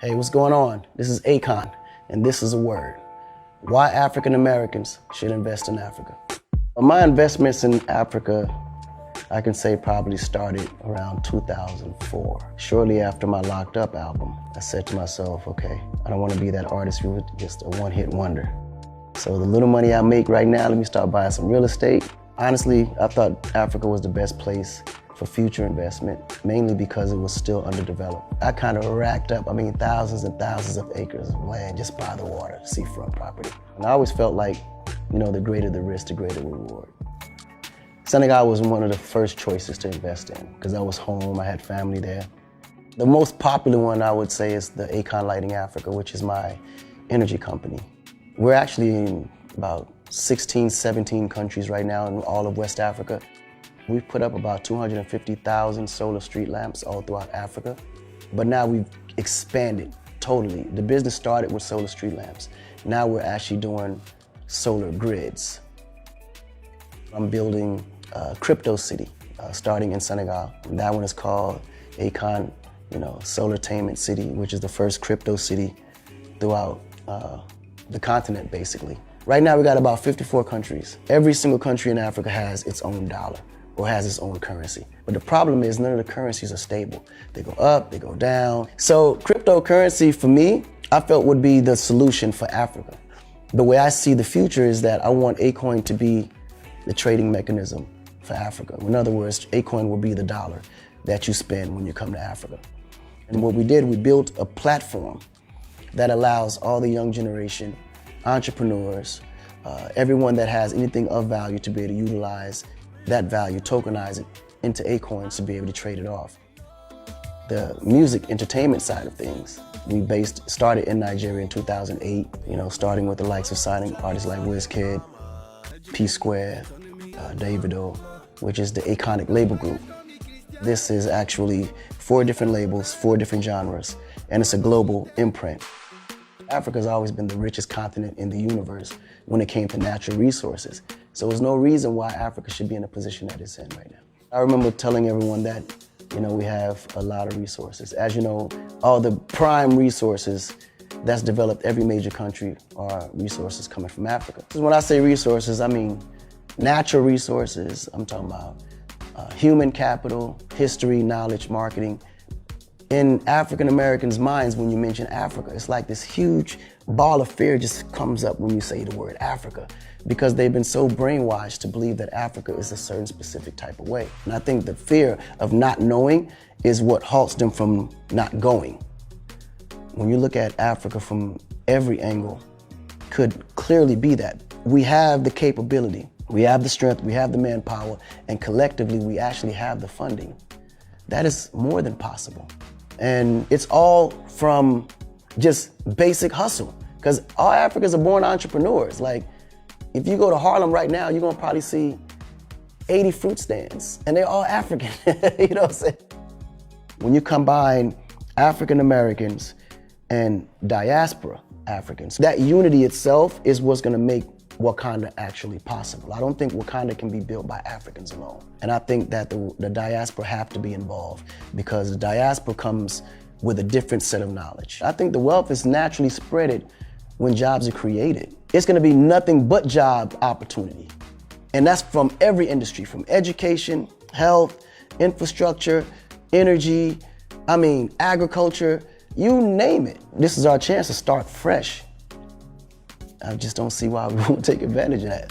Hey, what's going on? This is Akon, and this is a word. Why African Americans should invest in Africa. My investments in Africa, I can say probably started around 2004. Shortly after my Locked Up album, I said to myself, okay, I don't want to be that artist who was just a one-hit wonder. So the little money I make right now, let me start buying some real estate. Honestly, I thought Africa was the best place for future investment, mainly because it was still underdeveloped. I kind of racked up, thousands and thousands of acres of land just by the water, seafront property. And I always felt like, the greater the risk, the greater the reward. Senegal was one of the first choices to invest in because I was home, I had family there. The most popular one I would say is the Akon Lighting Africa, which is my energy company. We're actually in about 16, 17 countries right now in all of West Africa. We've put up about 250,000 solar street lamps all throughout Africa, but now we've expanded totally. The business started with solar street lamps. Now we're actually doing solar grids. I'm building a crypto city starting in Senegal. That one is called Akon, Solartainment City, which is the first crypto city throughout the continent, basically. Right now we got about 54 countries. Every single country in Africa has its own dollar or has its own currency. But the problem is none of the currencies are stable. They go up, they go down. So cryptocurrency for me, I felt would be the solution for Africa. The way I see the future is that I want Akon to be the trading mechanism for Africa. In other words, Akon will be the dollar that you spend when you come to Africa. And what we did, we built a platform that allows all the young generation, entrepreneurs, everyone that has anything of value to be able to utilize that value, tokenize it into Akon to be able to trade it off. The music entertainment side of things, we started in Nigeria in 2008, starting with the likes of signing artists like Wizkid, P-Square, Davido, which is the Akonic label group. This is actually 4 different labels, 4 different genres, and it's a global imprint. Africa's always been the richest continent in the universe when it came to natural resources. So there's no reason why Africa should be in the position that it's in right now. I remember telling everyone that, we have a lot of resources. As you know, all the prime resources that's developed every major country are resources coming from Africa. When I say resources, I mean natural resources. I'm talking about human capital, history, knowledge, marketing. In African Americans' minds, when you mention Africa, it's like this huge ball of fear just comes up when you say the word Africa, because they've been so brainwashed to believe that Africa is a certain specific type of way. And I think the fear of not knowing is what halts them from not going. When you look at Africa from every angle, could clearly be that. We have the capability, we have the strength, we have the manpower, and collectively we actually have the funding. That is more than possible. And it's all from just basic hustle, because all Africans are born entrepreneurs. Like, if you go to Harlem right now, you're gonna probably see 80 fruit stands, and they're all African, you know what I'm saying? When you combine African Americans and diaspora Africans, that unity itself is what's gonna make Wakanda actually possible. I don't think Wakanda can be built by Africans alone. And I think that the diaspora have to be involved, because the diaspora comes with a different set of knowledge. I think the wealth is naturally spreaded when jobs are created. It's gonna be nothing but job opportunity. And that's from every industry, from education, health, infrastructure, energy, agriculture, you name it. This is our chance to start fresh. I just don't see why we won't take advantage of that.